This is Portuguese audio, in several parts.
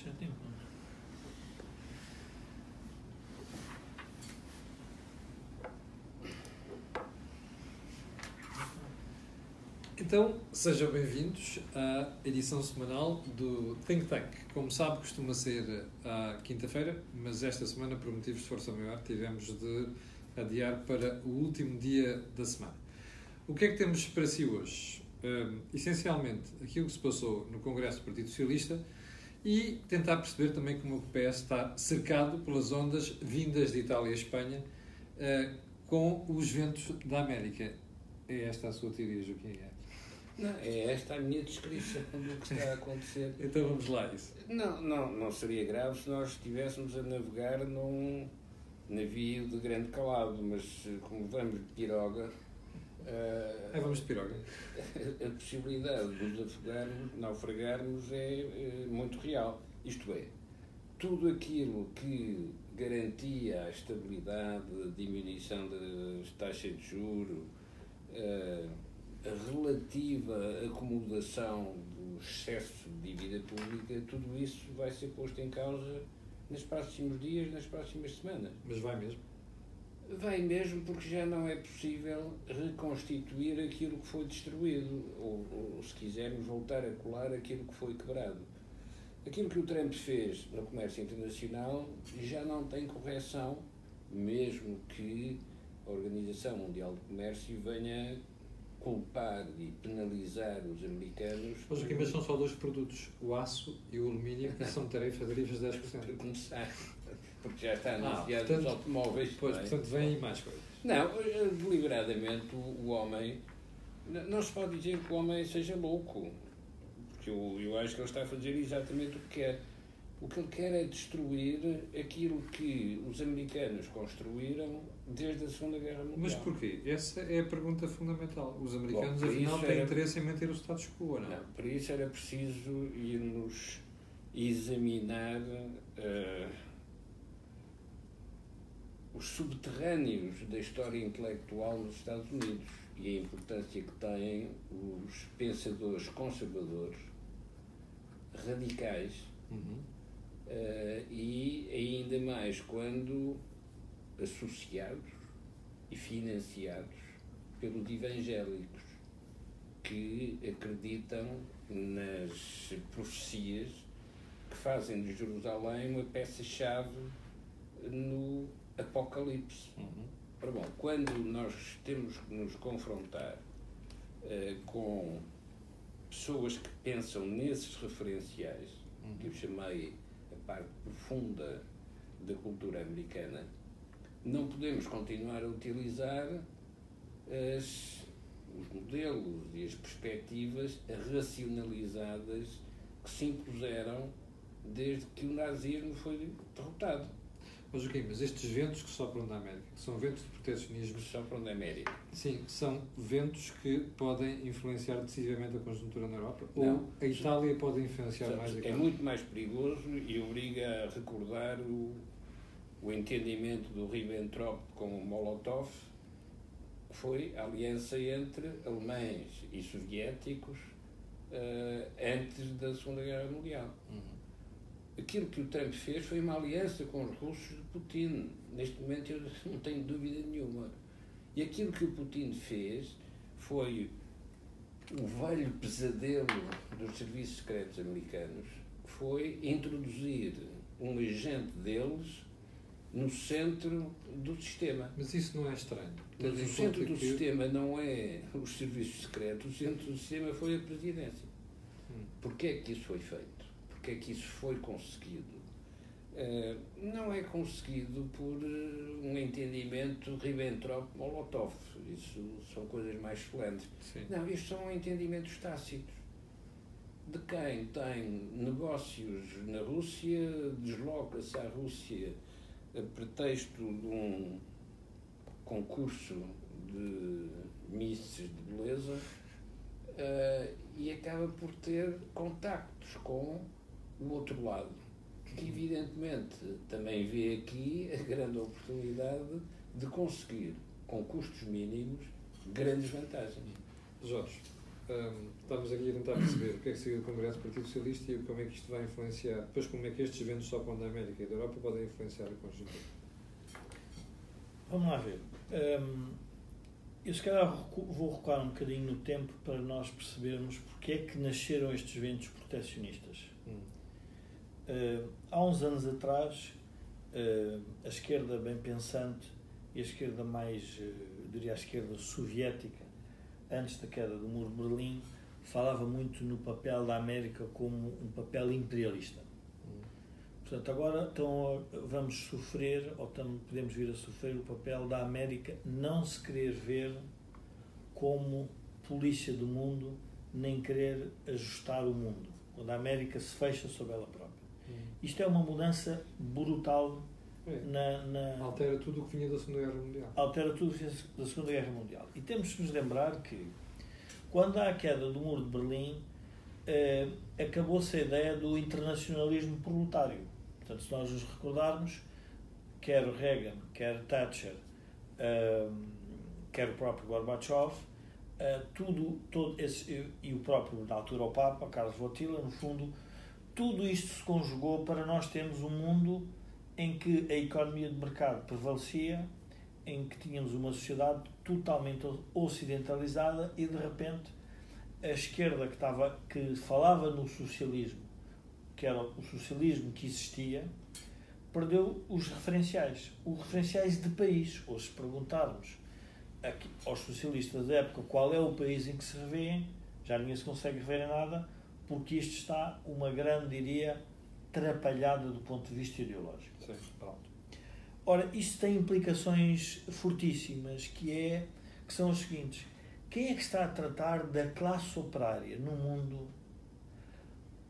Já tem. Então, sejam bem-vindos à edição semanal do Think Tank. Como sabe, costuma ser à quinta-feira, mas esta semana, por motivos de força maior, tivemos de adiar para o último dia da semana. O que é que temos para si hoje? Essencialmente, aquilo que se passou no Congresso do Partido Socialista e tentar perceber também como o PS está cercado pelas ondas vindas de Itália e Espanha com os ventos da América. É esta a sua teoria, Joaquim? Não, é esta a minha descrição do que está a acontecer. Então vamos lá, isso. Não seria grave se nós estivéssemos a navegar num navio de grande calado, mas como vamos de piroga, vamos de piroga. A possibilidade de nos naufragarmos é muito real. Isto é, tudo aquilo que garantia a estabilidade, a diminuição das taxas de juros, a relativa acomodação do excesso de dívida pública, tudo isso vai ser posto em causa nos próximos dias, nas próximas semanas. Mas vai mesmo? Vai mesmo, porque já não é possível reconstituir aquilo que foi destruído, ou se quisermos, voltar a colar aquilo que foi quebrado. Aquilo que o Trump fez no comércio internacional já não tem correção, mesmo que a Organização Mundial do Comércio venha culpar e penalizar os americanos. Mas são só dois produtos, o aço e o alumínio, que são tarifas de 10%. Para começar, porque já está anunciado nos automóveis. Pois, portanto, vêm mais coisas. Não, deliberadamente o homem, não se pode dizer que o homem seja louco, porque eu acho que ele está a fazer exatamente o que quer. O que ele quer é destruir aquilo que os americanos construíram desde a Segunda Guerra Mundial. Mas porquê? Essa é a pergunta fundamental. Os americanos, afinal, têm interesse em manter o status quo, não? Não, para isso era preciso irmos examinar os subterrâneos da história intelectual nos Estados Unidos e a importância que têm os pensadores conservadores, radicais, e ainda mais quando associados e financiados pelos evangélicos que acreditam nas profecias que fazem de Jerusalém uma peça-chave no Apocalipse. Ora bom, quando nós temos que nos confrontar com pessoas que pensam nesses referenciais, que eu chamei a parte profunda da cultura americana, não podemos continuar a utilizar os modelos e as perspectivas racionalizadas que se impuseram desde que o nazismo foi derrotado. Mas o quê? Mas estes ventos que sopram da América, que são ventos de protecionismo... Que sopram da América. Sim, são ventos que podem influenciar decisivamente a conjuntura na Europa? Não, ou a Itália pode influenciar mais a É muito mais perigoso e obriga a recordar o entendimento do Ribbentrop com o Molotov, que foi a aliança entre alemães e soviéticos antes da Segunda Guerra Mundial. Aquilo que o Trump fez foi uma aliança com os russos de Putin. Neste momento eu não tenho dúvida nenhuma. E aquilo que o Putin fez foi o velho pesadelo dos serviços secretos americanos, que foi introduzir um agente deles no centro do sistema. Mas isso não é estranho? Mas o centro do sistema não é os serviços secretos, o centro do sistema foi a presidência. Porquê é que isso foi feito? Porquê é que isso foi conseguido? Não é conseguido por um entendimento Ribbentrop-Molotov. Isso são coisas mais solenes. Não, isto são entendimentos tácitos. De quem tem negócios na Rússia, desloca-se à Rússia a pretexto de um concurso de misses de beleza e acaba por ter contactos com o outro lado, que evidentemente também vê aqui a grande oportunidade de conseguir, com custos mínimos, grandes vantagens. Jorge, estamos aqui a tentar perceber o que é que saiu do Congresso do Partido Socialista e como é que isto vai influenciar, depois como é que estes eventos só quando da América e da Europa podem influenciar a conjuntura. Vamos lá ver. Eu se calhar vou recuar um bocadinho no tempo para nós percebermos porque é que nasceram estes ventos protecionistas. Há uns anos atrás, a esquerda bem pensante e a esquerda mais, diria a esquerda soviética, antes da queda do Muro de Berlim, falava muito no papel da América como um papel imperialista. Portanto, agora então, vamos sofrer, ou podemos vir a sofrer o papel da América não se querer ver como polícia do mundo, nem querer ajustar o mundo, quando a América se fecha sobre ela própria. Isto é uma mudança brutal. Altera tudo o que vinha da Segunda Guerra Mundial. Altera tudo o que vinha da Segunda Guerra Mundial. E temos de nos lembrar que, quando há a queda do Muro de Berlim, acabou-se a ideia do internacionalismo proletário. Portanto, se nós nos recordarmos, quer Reagan, quer Thatcher, quer o próprio Gorbachev, e o próprio, na altura, o Papa, Carlos Wojtyla, no fundo, tudo isto se conjugou para nós termos um mundo em que a economia de mercado prevalecia, em que tínhamos uma sociedade totalmente ocidentalizada e, de repente, a esquerda que falava no socialismo, que era o socialismo que existia, perdeu os referenciais de país. Ou se perguntarmos aos socialistas da época qual é o país em que se revêem, já ninguém se consegue rever em nada, porque isto está uma grande, diria, atrapalhada do ponto de vista ideológico. Sim. Pronto. Ora, isto tem implicações fortíssimas, que são as seguintes. Quem é que está a tratar da classe operária no mundo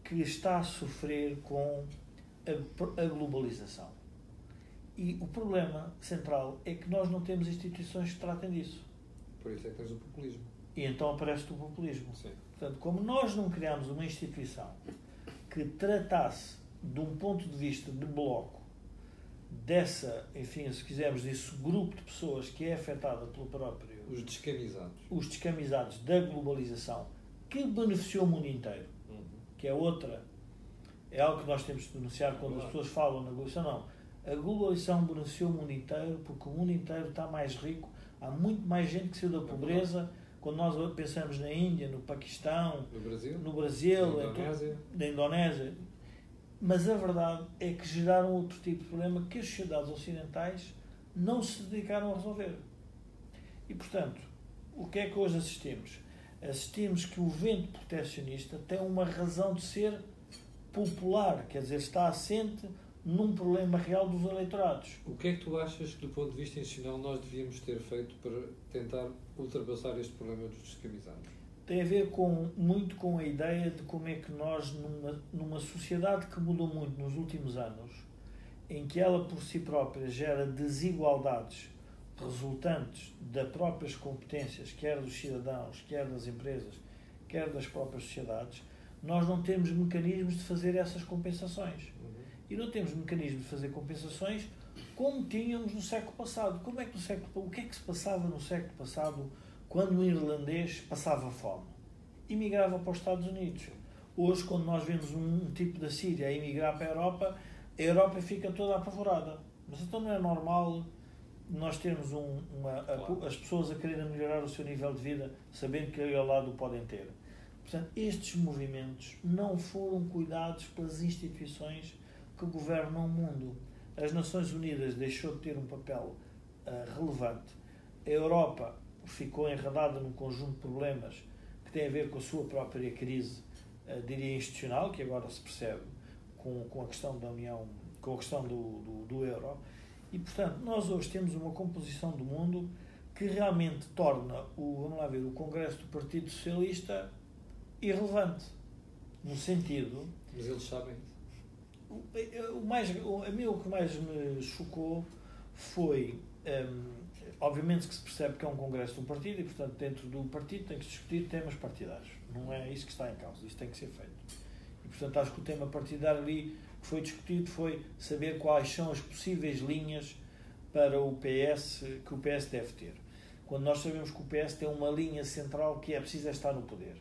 que está a sofrer com a globalização? E o problema central é que nós não temos instituições que tratem disso. Por isso é que tens o populismo. E então aparece o populismo. Sim. Portanto, como nós não criamos uma instituição que tratasse de um ponto de vista de bloco dessa, enfim, se quisermos, desse grupo de pessoas que é afetada pelo próprio... Os descamisados. Os descamisados da globalização, que beneficiou o mundo inteiro, que é outra... É algo que nós temos de denunciar quando as pessoas falam na globalização. Não. A globalização beneficiou o mundo inteiro porque o mundo inteiro está mais rico. Há muito mais gente que saiu da pobreza. Quando nós pensamos na Índia, no Paquistão, no Brasil, na Indonésia. Mas a verdade é que geraram outro tipo de problema que as sociedades ocidentais não se dedicaram a resolver. E, portanto, o que é que hoje assistimos? Assistimos que o vento protecionista tem uma razão de ser popular, quer dizer, está assente num problema real dos eleitorados. O que é que tu achas que, do ponto de vista institucional, nós devíamos ter feito para tentar ultrapassar este problema dos descamisados? Tem a ver muito com a ideia de como é que nós, numa sociedade que mudou muito nos últimos anos, em que ela por si própria gera desigualdades resultantes das próprias competências, quer dos cidadãos, quer das empresas, quer das próprias sociedades, nós não temos mecanismos de fazer essas compensações. E não temos mecanismos de fazer compensações como tínhamos no século passado. O que é que se passava no século passado quando um irlandês passava fome? Imigrava para os Estados Unidos. Hoje, quando nós vemos um tipo da Síria a emigrar para a Europa fica toda apavorada. Mas então não é normal nós termos as pessoas a quererem melhorar o seu nível de vida, sabendo que ao lado o podem ter. Portanto, estes movimentos não foram cuidados pelas instituições que governam o mundo. As Nações Unidas deixou de ter um papel relevante. A Europa ficou enredada num conjunto de problemas que têm a ver com a sua própria crise, diria, institucional, que agora se percebe com a questão da União, com a questão do euro. E, portanto, nós hoje temos uma composição do mundo que realmente torna o Congresso do Partido Socialista irrelevante. No sentido... Mas eles sabem. A mim o que mais me chocou foi, obviamente que se percebe que é um congresso de um partido e, portanto, dentro do partido tem que se discutir temas partidários. Não é isso que está em causa, isso tem que ser feito. E, portanto, acho que o tema partidário ali que foi discutido foi saber quais são as possíveis linhas para o PS, que o PS deve ter. Quando nós sabemos que o PS tem uma linha central que é preciso estar no poder.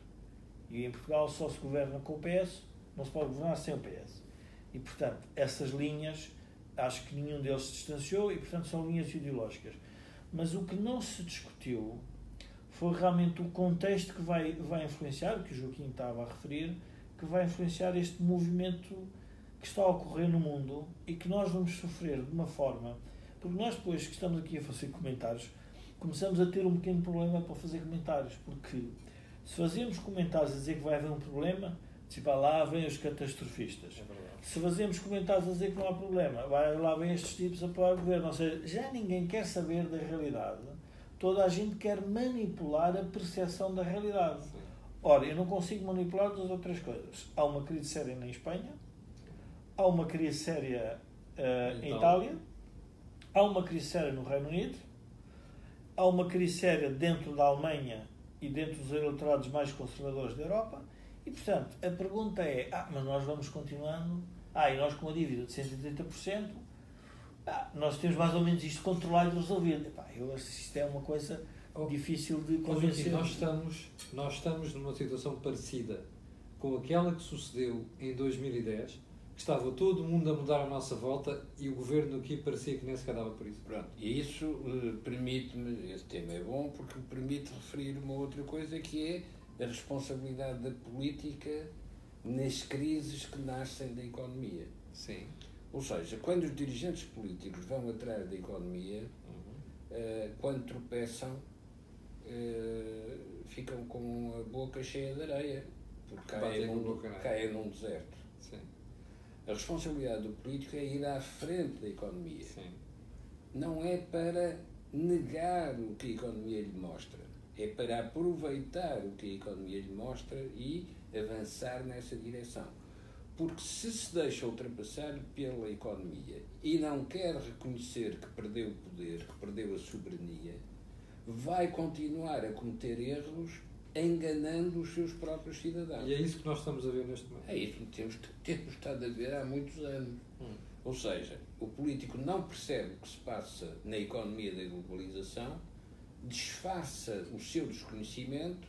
E em Portugal só se governa com o PS, não se pode governar sem o PS. E, portanto, essas linhas, acho que nenhum deles se distanciou e, portanto, são linhas ideológicas. Mas o que não se discutiu foi realmente o contexto que vai influenciar, que o Joaquim estava a referir, que vai influenciar este movimento que está a ocorrer no mundo e que nós vamos sofrer de uma forma... Porque nós, depois que estamos aqui a fazer comentários, começamos a ter um pequeno problema para fazer comentários, porque se fazemos comentários a dizer que vai haver um problema, tipo, lá vêm os catastrofistas. Se fazemos comentários a dizer que não há problema, lá vêm estes tipos a apoiar o governo. Ou seja, já ninguém quer saber da realidade. Toda a gente quer manipular a percepção da realidade. Sim. Ora, eu não consigo manipular duas ou três coisas. Há uma crise séria na Espanha, há uma crise séria em Itália, há uma crise séria no Reino Unido, há uma crise séria dentro da Alemanha e dentro dos eleitorados mais conservadores da Europa. E, portanto, a pergunta é, mas nós vamos continuando, e nós com uma dívida de 130%, nós temos mais ou menos isto controlado e resolvido. Eu acho que isto é uma coisa difícil de convencer. Nós estamos numa situação parecida com aquela que sucedeu em 2010, que estava todo mundo a mudar a nossa volta e o governo aqui parecia que nem sequer dava por isso. Pronto, e isso permite-me, esse tema é bom, porque me permite referir uma outra coisa que é a responsabilidade da política nas crises que nascem da economia. Sim. Ou seja, quando os dirigentes políticos vão atrás da economia, quando tropeçam, ficam com a boca cheia de areia, porque caem num deserto. Sim. A responsabilidade do político é ir à frente da economia. Sim. Não é para negar o que a economia lhe mostra, é para aproveitar o que a economia lhe mostra e avançar nessa direção. Porque se deixa ultrapassar pela economia e não quer reconhecer que perdeu o poder, que perdeu a soberania, vai continuar a cometer erros enganando os seus próprios cidadãos. E é isso que nós estamos a ver neste momento. É isso que temos estado a ver há muitos anos. Ou seja, o político não percebe o que se passa na economia da globalização, disfarça o seu desconhecimento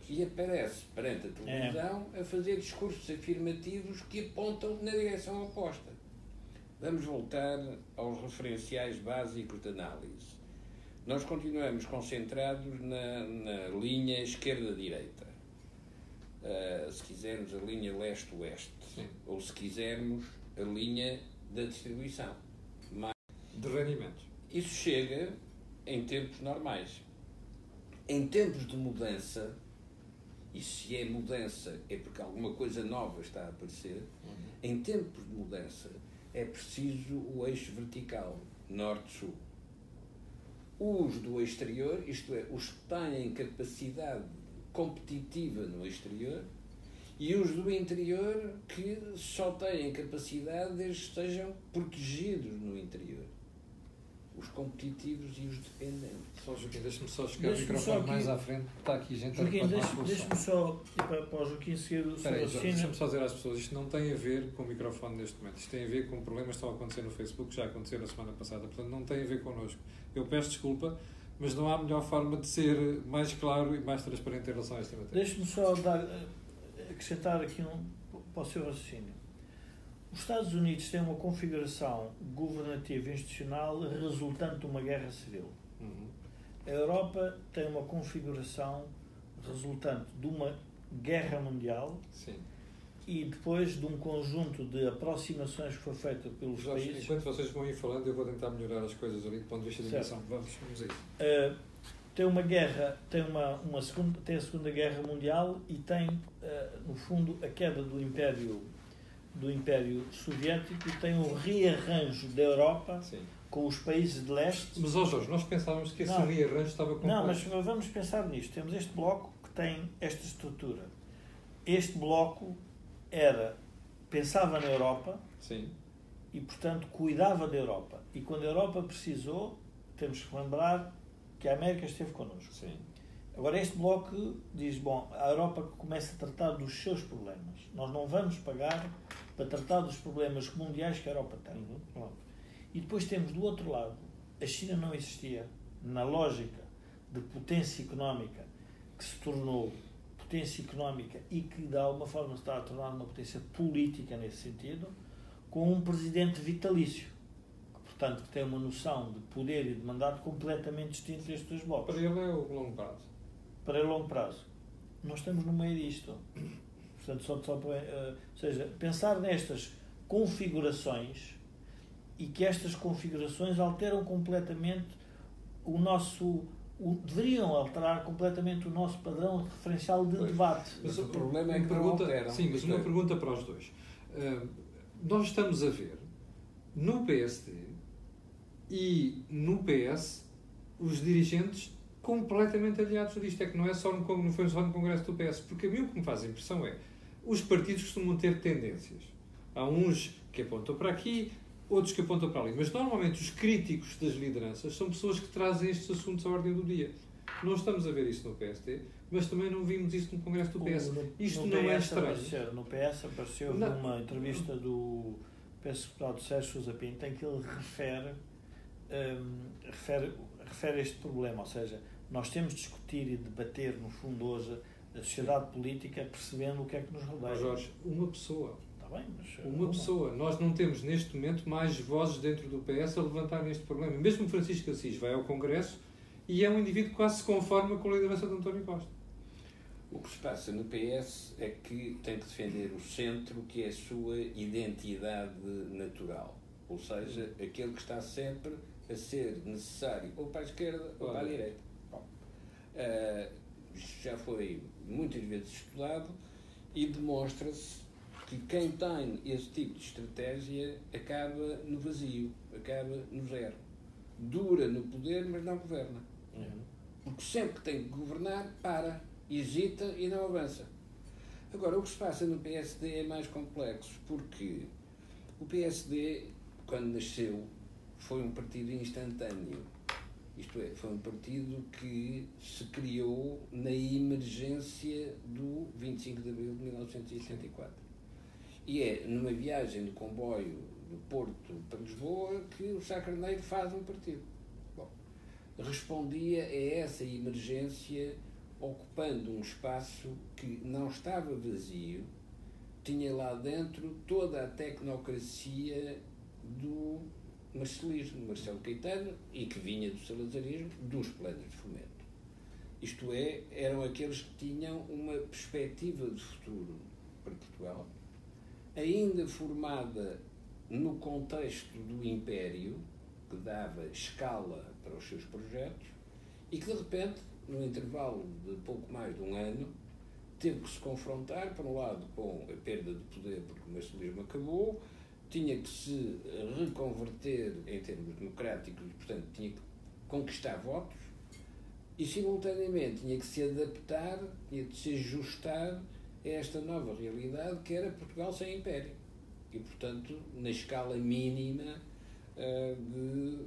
e aparece perante a televisão a fazer discursos afirmativos que apontam na direção oposta. Vamos voltar aos referenciais básicos de análise. Nós continuamos concentrados na linha esquerda-direita. Se quisermos, a linha leste-oeste. Ou, se quisermos, a linha da distribuição. De rendimentos. Isso chega em tempos normais. Em tempos de mudança, e se é mudança é porque alguma coisa nova está a aparecer, em tempos de mudança é preciso o eixo vertical, norte-sul. Os do exterior, isto é, os que têm capacidade competitiva no exterior, e os do interior que só têm capacidade desde que estejam protegidos no interior. Os competitivos e os dependentes. Só, Joaquim, deixa-me só chegar o microfone mais à frente, está aqui gente Joaquim, deixa-me só, para o Joaquim seguir o seu raciocínio. Deixa-me só dizer às pessoas, isto não tem a ver com o microfone neste momento, isto tem a ver com problemas que estão a acontecer no Facebook, já aconteceu na semana passada, portanto não tem a ver connosco. Eu peço desculpa, mas não há melhor forma de ser mais claro e mais transparente em relação a esta matéria. Deixe-me só acrescentar aqui para o seu raciocínio. Os Estados Unidos têm uma configuração governativa e institucional resultante de uma guerra civil. A Europa tem uma configuração resultante de uma guerra mundial. Sim. E depois de um conjunto de aproximações que foi feita pelos países... Enquanto vocês vão ir falando, eu vou tentar melhorar as coisas ali do ponto de vista da imigração. Vamos a isso. Tem uma guerra, tem a Segunda Guerra Mundial e tem, no fundo, a queda do Império Soviético, e tem um rearranjo da Europa. Sim. Com os países de leste. Mas, Jorge, nós pensávamos que esse rearranjo estava completo. Não, mas vamos pensar nisto. Temos este bloco que tem esta estrutura. Este bloco pensava na Europa. Sim. E, portanto, cuidava da Europa. E quando a Europa precisou, temos que lembrar que a América esteve connosco. Sim. Agora, este bloco diz, a Europa começa a tratar dos seus problemas. Nós não vamos pagar para tratar dos problemas mundiais que a Europa tem. E depois temos, do outro lado, a China não existia na lógica de potência económica que se tornou potência económica e que de alguma forma se está a tornar uma potência política nesse sentido, com um presidente vitalício, que, portanto, que tem uma noção de poder e de mandato completamente distinto destes dois blocos. Para ele é o longo prazo. Para ele, longo prazo. Nós estamos no meio disto. Portanto, ou seja, pensar nestas configurações e que estas configurações alteram completamente deveriam alterar completamente o nosso padrão referencial de debate. Mas o problema é que não alteram. Sim, mas uma pergunta para os dois. Nós estamos a ver no PSD e no PS os dirigentes completamente aliados disto. É que não foi só no Congresso do PS, porque a mim o que me faz a impressão é os partidos costumam ter tendências. Há uns que apontam para aqui, outros que apontam para ali. Mas normalmente os críticos das lideranças são pessoas que trazem estes assuntos à ordem do dia. Não estamos a ver isso no PSD, mas também não vimos isso no Congresso do PS. Isto não é estranho. No PS apareceu numa entrevista do PS-deputado Sérgio Sousa Pinto, em que ele refere este problema. Ou seja, nós temos de discutir e debater, no fundo, hoje, a sociedade política, percebendo o que é que nos rodeia. Jorge, uma pessoa. Está bem, mas uma pessoa. Nós não temos, neste momento, mais vozes dentro do PS a levantarem este problema. Mesmo Francisco Assis vai ao Congresso e é um indivíduo que quase se conforma com a liderança de António Costa. O que se passa no PS é que tem que defender o centro, que é a sua identidade natural. Ou seja, aquele que está sempre a ser necessário ou para a esquerda ou para a direita. Bom, isto já foi muitas vezes estudado e demonstra-se que quem tem esse tipo de estratégia acaba no vazio, acaba no zero. Dura no poder, mas não governa. Porque sempre que tem que governar, hesita e não avança. Agora, o que se passa no PSD é mais complexo, porque o PSD, quando nasceu, foi um partido instantâneo. Isto é, foi um partido que se criou na emergência do 25 de abril de 1974. E é numa viagem de comboio do Porto para Lisboa que o Sá Carneiro faz um partido. Bom, respondia a essa emergência ocupando um espaço que não estava vazio, tinha lá dentro toda a tecnocracia do marcelismo, Marcelo Caetano, e que vinha do salazarismo, dos planos de fomento. Isto é, eram aqueles que tinham uma perspectiva de futuro para Portugal, ainda formada no contexto do Império, que dava escala para os seus projetos, e que de repente, no intervalo de pouco mais de um ano, teve que se confrontar, por um lado, com a perda de poder, porque o marcelismo acabou, tinha que se reconverter em termos democráticos e, portanto, tinha que conquistar votos e, simultaneamente, tinha que se adaptar, tinha que se ajustar a esta nova realidade que era Portugal sem império e, portanto, na escala mínima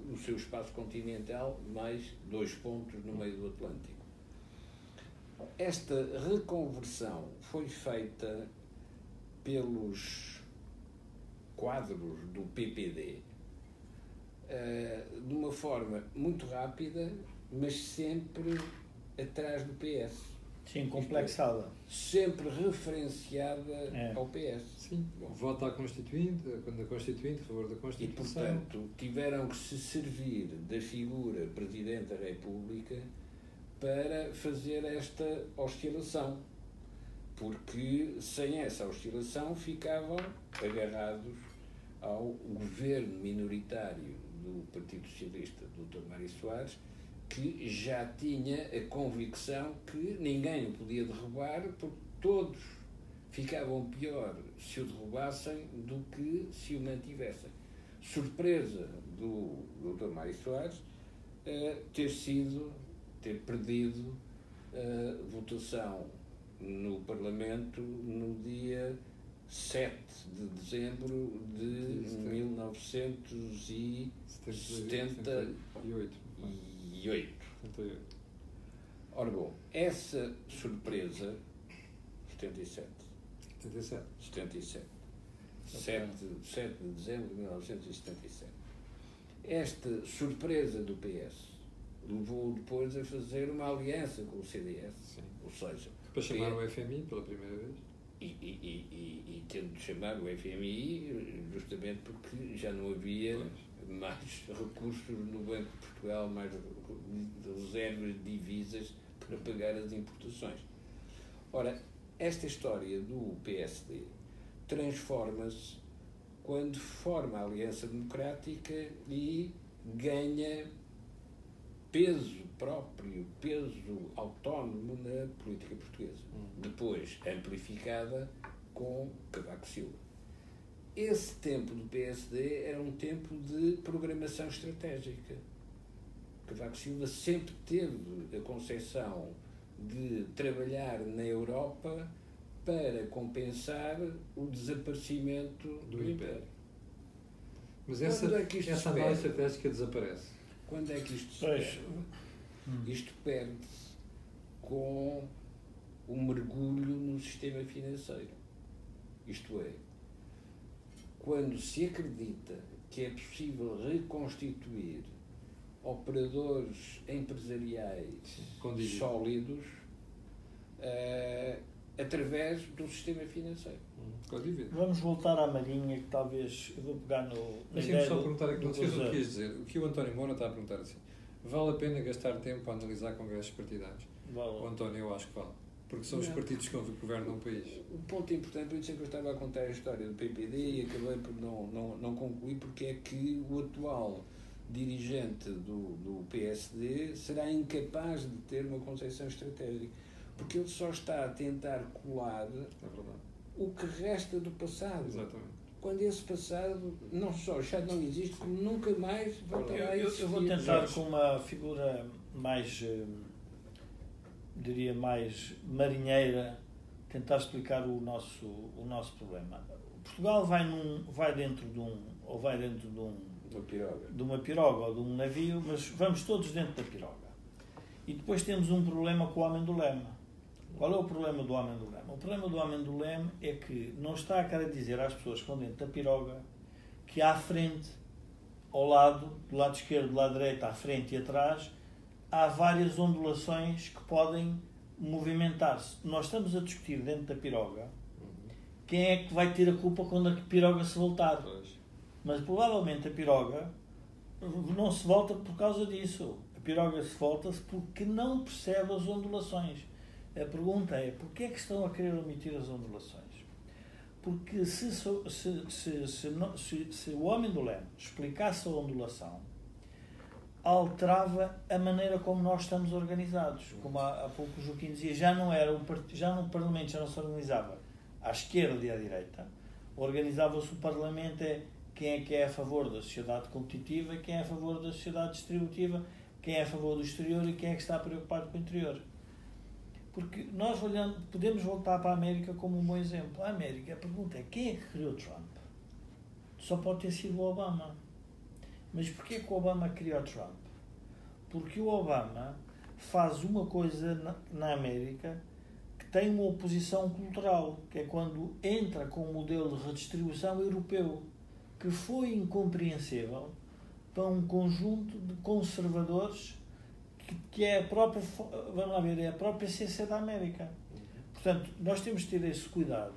do seu espaço continental, mais 2 pontos no meio do Atlântico. Esta reconversão foi feita pelos quadros do PPD de uma forma muito rápida, mas sempre atrás do PS. Sim, complexada. Sempre referenciada ao PS. Sim. Vota à Constituinte, quando a Constituinte, a favor da Constituição. E, portanto, tiveram que se servir da figura Presidente da República para fazer esta oscilação. Porque, sem essa oscilação, ficavam agarrados ao governo minoritário do Partido Socialista, do Dr. Mário Soares, que já tinha a convicção que ninguém o podia derrubar, porque todos ficavam pior se o derrubassem do que se o mantivessem. Surpresa do Dr. Mário Soares ter perdido a votação no Parlamento no dia 7 de dezembro de 1978. Ora bom, essa surpresa, 77. 7 de dezembro de 1977. Esta surpresa do PS levou depois a fazer uma aliança com o CDS. Sim. Ou seja, para chamar o FMI pela primeira vez. E tendo de chamar o FMI justamente porque já não havia mais recursos no Banco de Portugal, mais reservas de divisas para pagar as importações. Ora, esta história do PSD transforma-se quando forma a Aliança Democrática e ganha peso próprio, peso autónomo na política portuguesa. Depois amplificada com Cavaco Silva. Esse tempo do PSD era um tempo de programação estratégica. Cavaco Silva sempre teve a concepção de trabalhar na Europa para compensar o desaparecimento do Império. Mas essa análise estratégica desaparece. Quando é que isto se perde? Isto perde-se com o mergulho no sistema financeiro. Isto é, quando se acredita que é possível reconstituir operadores empresariais sólidos através do sistema financeiro. Vamos voltar à Marinha, que talvez eu vou pegar no... Deixem-me só perguntar aqui, não sei o que quis dizer. O que o António Moura está a perguntar assim, vale a pena gastar tempo a analisar congressos partidários? Vale. O António, eu acho que vale. Porque são os partidos que governam o país. O ponto importante, por isso é que eu estava a contar a história do PPD e acabei por não concluir, porque é que o atual dirigente do PSD será incapaz de ter uma concepção estratégica. Porque ele só está a tentar colar o que resta do passado. Exatamente. Quando esse passado não só já não existe, como nunca mais voltará a existir. Eu vou tentar com uma figura mais, diria, mais marinheira, tentar explicar o nosso problema. Portugal vai dentro de uma piroga ou de um navio, mas vamos todos dentro da piroga. E depois temos um problema com o homem do leme. Qual é o problema do homem do leme? O problema do homem do leme é que não está a querer dizer às pessoas que estão dentro da piroga que à frente, ao lado, do lado esquerdo, do lado direito, à frente e atrás, há várias ondulações que podem movimentar-se. Nós estamos a discutir dentro da piroga quem é que vai ter a culpa quando a piroga se voltar. Mas provavelmente a piroga não se volta por causa disso. A piroga se volta-se porque não percebe as ondulações. A pergunta é, porquê é que estão a querer omitir as ondulações? Porque se o homem do leme explicasse a ondulação, alterava a maneira como nós estamos organizados. Como há pouco o Joaquim dizia, já no Parlamento já não se organizava à esquerda e à direita, organizava-se o Parlamento quem é que é a favor da sociedade competitiva, quem é a favor da sociedade distributiva, quem é a favor do exterior e quem é que está preocupado com o interior. Porque nós podemos voltar para a América como um bom exemplo. A América, a pergunta é, quem é que criou Trump? Só pode ter sido o Obama. Mas porquê que o Obama criou Trump? Porque o Obama faz uma coisa na América que tem uma oposição cultural, que é quando entra com um modelo de redistribuição europeu, que foi incompreensível para um conjunto de conservadores que é a própria, vamos lá ver, é a própria essência da América. Portanto, nós temos de ter esse cuidado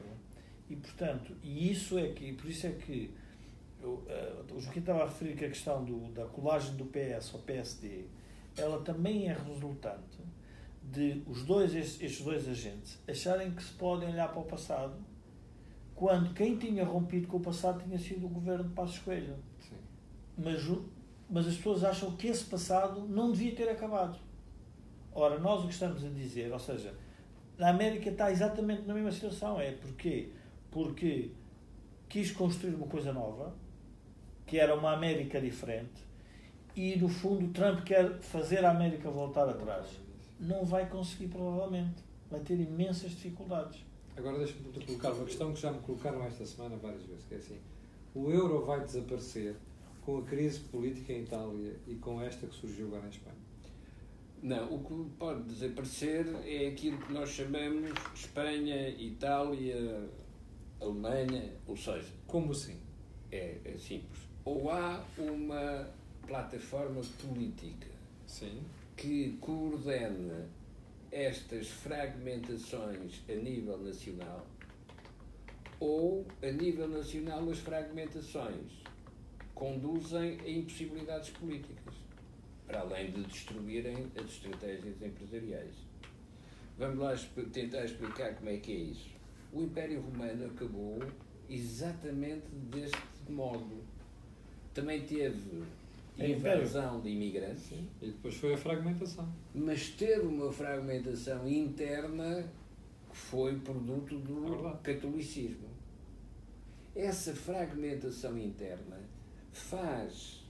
e, portanto, por isso é que o Joaquim estava a referir que a questão da colagem do PS ao PSD, ela também é resultante de estes dois agentes acharem que se podem olhar para o passado quando quem tinha rompido com o passado tinha sido o governo de Passos Coelho. Mas as pessoas acham que esse passado não devia ter acabado. Ora, nós o que estamos a dizer, ou seja, a América está exatamente na mesma situação. Porquê? Porque quis construir uma coisa nova, que era uma América diferente, e no fundo Trump quer fazer a América voltar atrás. Não vai conseguir, provavelmente. Vai ter imensas dificuldades. Agora deixa-me colocar uma questão que já me colocaram esta semana várias vezes, que é assim, o euro vai desaparecer com a crise política em Itália e com esta que surgiu agora em Espanha? Não, o que pode desaparecer é aquilo que nós chamamos de Espanha, Itália, Alemanha, ou seja... Como assim? É simples. Ou há uma plataforma política Sim. que coordena estas fragmentações a nível nacional, ou a nível nacional as fragmentações conduzem a impossibilidades políticas, para além de destruírem as estratégias empresariais. Vamos lá tentar explicar como é que é isso. O Império Romano acabou exatamente deste modo. Também teve invasão de imigrantes. Sim. E depois foi a fragmentação. Mas teve uma fragmentação interna que foi produto do catolicismo. Essa fragmentação interna faz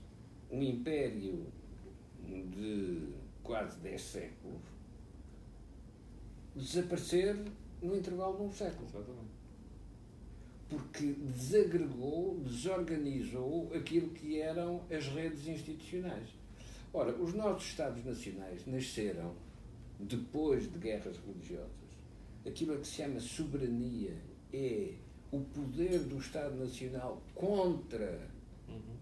um império de quase 10 séculos desaparecer no intervalo de um século. Exatamente. Porque desagregou, desorganizou aquilo que eram as redes institucionais. Ora, os nossos Estados Nacionais nasceram depois de guerras religiosas. Aquilo a que se chama soberania é o poder do Estado Nacional contra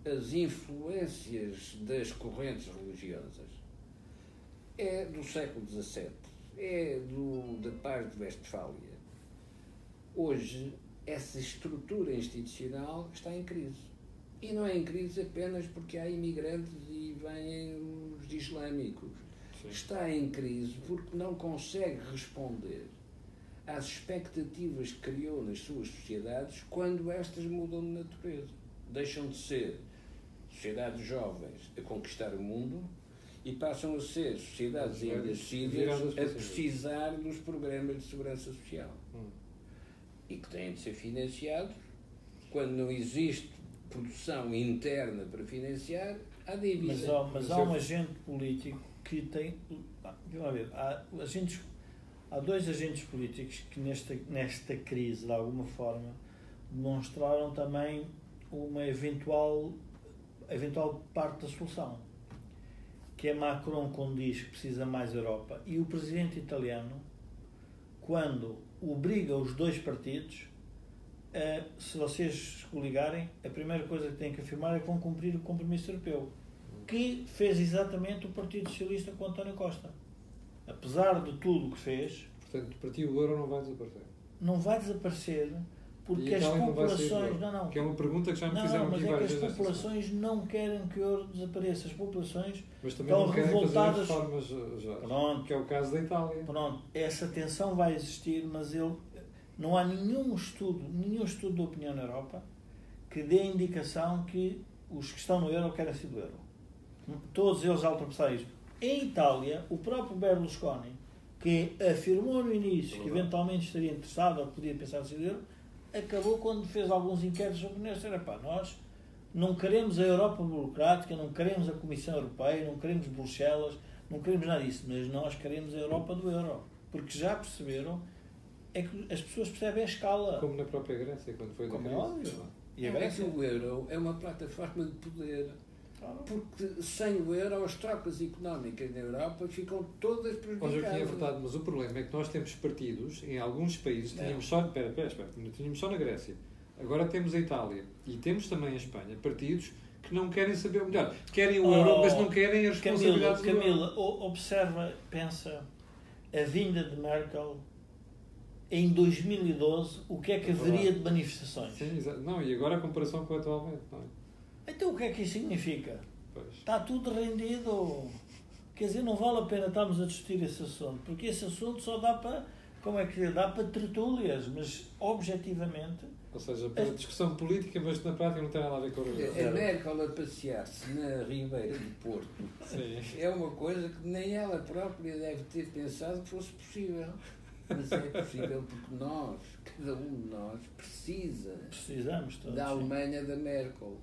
as influências das correntes religiosas. É do século XVII, é da Paz de Westfália. Hoje, essa estrutura institucional está em crise. E não é em crise apenas porque há imigrantes e vêm os islâmicos. Sim. Está em crise porque não consegue responder às expectativas que criou nas suas sociedades quando estas mudam de natureza. Deixam de ser sociedades jovens a conquistar o mundo e passam a ser sociedades envelhecidas a precisar dos programas de segurança social. E que têm de ser financiados. Quando não existe produção interna para financiar, há dívida. Mas há um agente político que tem... Há dois agentes políticos que nesta crise, de alguma forma, demonstraram também uma eventual parte da solução, que é Macron, quando diz que precisa mais Europa, e o presidente italiano, quando obriga os dois partidos se vocês coligarem, a primeira coisa que têm que afirmar é que vão cumprir o compromisso europeu, que fez exatamente o Partido Socialista com António Costa. Apesar de tudo o que fez... Portanto, para ti o euro não vai desaparecer? Não vai desaparecer porque as populações... Não. Que é uma pergunta que já me fizeram aqui várias vezes. Mas é que as populações não querem que o euro desapareça. As populações mas também estão não querem revoltadas... fazer reformas já. Pronto. Que é o caso da Itália. Pronto. Essa tensão vai existir, mas não há nenhum estudo de opinião na Europa que dê a indicação que os que estão no euro querem sair do euro. Todos eles já ultrapassaram isso. Em Itália, o próprio Berlusconi, que afirmou no início que eventualmente estaria interessado ou podia pensar em sair do euro, acabou quando fez alguns inquéritos sobre isso. Nós não queremos a Europa burocrática, não queremos a Comissão Europeia, não queremos Bruxelas, não queremos nada disso, mas nós queremos a Europa do euro. Porque já perceberam, é que as pessoas percebem a escala. Como na própria Grécia, quando foi da crise. Óbvio. E a Grécia, o euro é uma plataforma de poder. Porque sem o euro as trocas económicas na Europa ficam todas prejudicadas. Hoje aqui é verdade, mas o problema é que nós temos partidos, em alguns países, tínhamos só, tínhamos só na Grécia, agora temos a Itália e temos também a Espanha, partidos que não querem saber, ou melhor, querem o euro, mas não querem as responsabilidades do euro. Camila, observa, pensa, a vinda de Merkel em 2012, o que é que haveria de manifestações? Sim, não, e agora a comparação com atualmente, não é? Então o que é que isso significa? Pois. Está tudo rendido. Quer dizer, não vale a pena estarmos a discutir esse assunto, porque esse assunto só dá para, dá para tertúlias, mas objetivamente... Ou seja, para discussão política, mas na prática não tem nada a ver com a A Merkel a passear-se na Ribeira do Porto é uma coisa que nem ela própria deve ter pensado que fosse possível. Mas é possível porque nós, cada um de nós, precisamos todos, da Alemanha, da Merkel.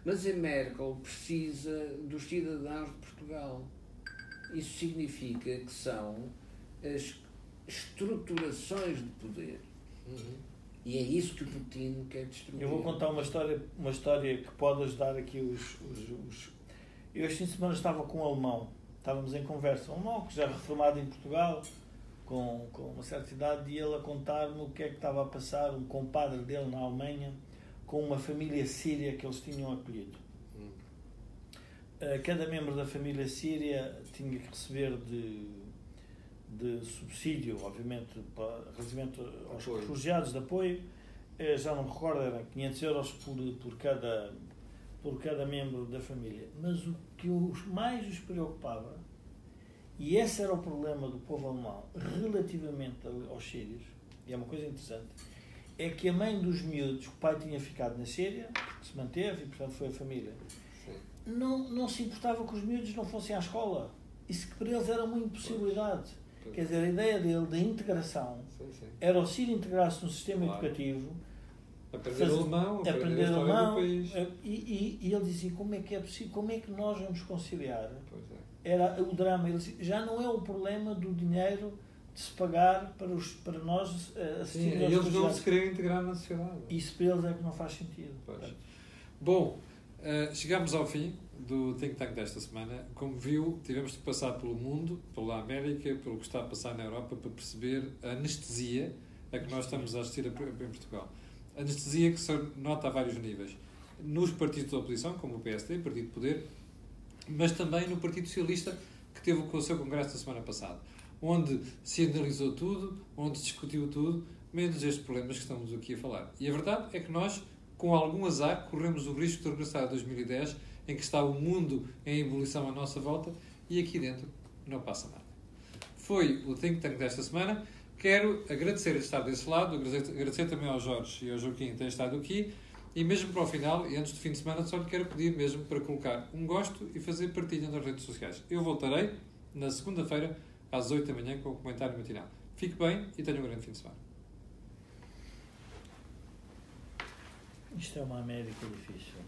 Mas a Merkel precisa dos cidadãos de Portugal. Isso significa que são as estruturações de poder. E é isso que o Putin quer destruir. Eu vou contar uma história que pode ajudar aqui Eu este fim de semana estava com um alemão. Estávamos em conversa. Um alemão que já é reformado em Portugal, com uma certa idade, e ele a contar-me o que é que estava a passar, um compadre dele na Alemanha, com uma família síria que eles tinham acolhido. cada membro da família síria tinha que receber de subsídio, obviamente, relativamente aos refugiados, de apoio, já não me recordo, eram 500 euros por cada membro da família. Mas o que mais os preocupava, e esse era o problema do povo alemão relativamente aos sírios, e é uma coisa interessante, é que a mãe dos miúdos, o pai tinha ficado na Síria, porque se manteve, e portanto foi a família, não se importava que os miúdos não fossem à escola. Isso que para eles era uma impossibilidade. Quer dizer, a ideia dele da integração era o sírio integrar-se no sistema educativo, aprender alemão, e ele dizia, como é que é possível, como é que nós vamos conciliar? Era o drama. Ele dizia, já não é o problema do dinheiro de se pagar para nós assistir aos eles não se querem integrar na sociedade. Isso para eles é que não faz sentido. Bom, chegamos ao fim do Think Tank desta semana. Como viu, tivemos de passar pelo mundo, pela América, pelo que está a passar na Europa, para perceber a anestesia a que nós estamos a assistir em Portugal. Anestesia que se nota a vários níveis. Nos partidos da oposição, como o PSD, Partido de Poder, mas também no Partido Socialista, que teve o seu congresso da semana passada, onde se analisou tudo, onde se discutiu tudo, menos estes problemas que estamos aqui a falar. E a verdade é que nós, com algum azar, corremos o risco de regressar a 2010, em que está o mundo em ebulição à nossa volta, e aqui dentro não passa nada. Foi o Think Tank desta semana. Quero agradecer de estar desse lado, agradecer também ao Jorge e ao Joaquim de terem estado aqui, e mesmo para o final, e antes do fim de semana, só lhe quero pedir mesmo para colocar um gosto e fazer partilha nas redes sociais. Eu voltarei na segunda-feira, às 8 da manhã, com o comentário matinal. Fique bem e tenha um grande fim de semana. Isto é uma América difícil.